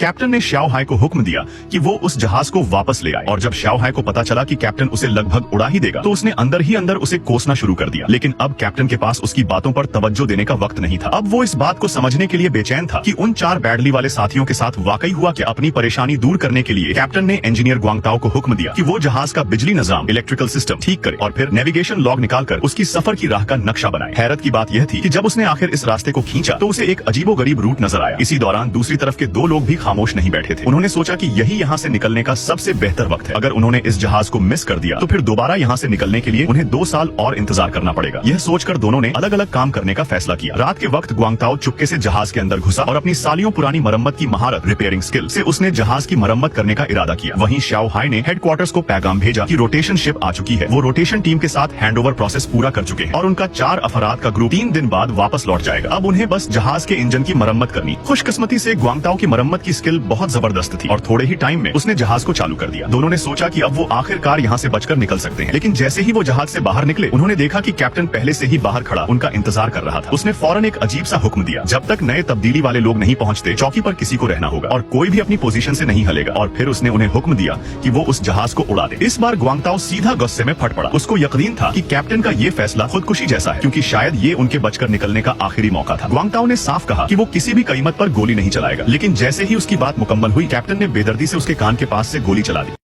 Captain ने श्याओ हाय को हुक्म दिया कि वो उस जहाज को वापस ले आए और जब श्याओ हाय को पता चला कि कैप्टन उसे लगभग उड़ा ही देगा तो उसने अंदर ही अंदर उसे कोसना शुरू कर दिया। लेकिन अब कैप्टन के पास उसकी बातों पर तवज्जो देने का वक्त नहीं था। अब वो इस बात को समझने के लिए बेचैन था कि उन 4 बैडली वाले साथियों के साथ वाकई हुआ कि अपनी परेशानी दूर करने के लिए कैप्टन ने इंजीनियर ग्वांगताओ को हुक्म दिया कि वो जहाज का बिजली निजाम इलेक्ट्रिकल सिस्टम ठीक करे और फिर नेविगेशन लॉग निकालकर उसकी सफर की राह का नक्शा बनाए। हैरत की बात यह थी कि जब उसने आखिर इस रास्ते को खींचा तो उसे एक अजीबोगरीब रूट नजर आया। इसी दौरान दूसरी तरफ के 2 लोग भी खामोश नहीं बैठे थे। उन्होंने सोचा कि यही यहाँ से निकलने का सबसे बेहतर वक्त है। अगर उन्होंने इस जहाज को मिस कर दिया तो फिर दोबारा यहाँ से निकलने के लिए उन्हें 2 साल और इंतजार करना पड़ेगा। यह सोचकर दोनों ने अलग अलग काम करने का फैसला किया। रात के वक्त ग्वांगताओ चुपके से जहाज के अंदर घुसा और अपनी सालियों पुरानी मरम्मत की महारत रिपेयरिंग स्किल से उसने जहाज की मरम्मत करने का इरादा किया। वहीं श्याओ हाय ने हेडक्वार्टर्स को पैगाम भेजा कि रोटेशन शिप आ चुकी है। वो रोटेशन टीम के साथ हैंडओवर प्रोसेस पूरा कर चुके हैं और उनका 4 अफराद का ग्रुप 3 दिन बाद वापस लौट जाएगा। अब उन्हें बस जहाज के इंजन की मरम्मत करनी। खुशकिस्मती से ग्वांगताओ की मरम्मत की स्किल बहुत जबरदस्त थी और थोड़े ही टाइम में उसने जहाज को चालू कर दिया। दोनों ने सोचा कि अब वो आखिरकार यहाँ से बचकर निकल सकते हैं। लेकिन जैसे ही वो जहाज से बाहर निकले उन्होंने देखा कि कैप्टन पहले से ही बाहर खड़ा उनका इंतजार कर रहा था। उसने फौरन एक अजीब सा हुक्म दिया, जब तक नए तब्दीली वाले लोग नहीं पहुँचते चौकी पर किसी को रहना होगा और कोई भी अपनी पोजीशन से नहीं हलेगा। और फिर उसने उन्हें हुक्म दिया कि वो उस जहाज को उड़ा दे। इस बार ग्वांगताओ सीधा गुस्से में फट पड़ा। उसको यकीन था कि कैप्टन का ये फैसला खुदकुशी जैसा है क्योंकि शायद ये उनके बचकर निकलने का आखिरी मौका था। ग्वांगताओ ने साफ कहा कि वो किसी भी कीमत पर गोली नहीं चलाएगा। लेकिन जैसे ही उसकी बात मुकम्मल हुई कैप्टन ने बेदर्दी से उसके कान के पास से गोली चला दी।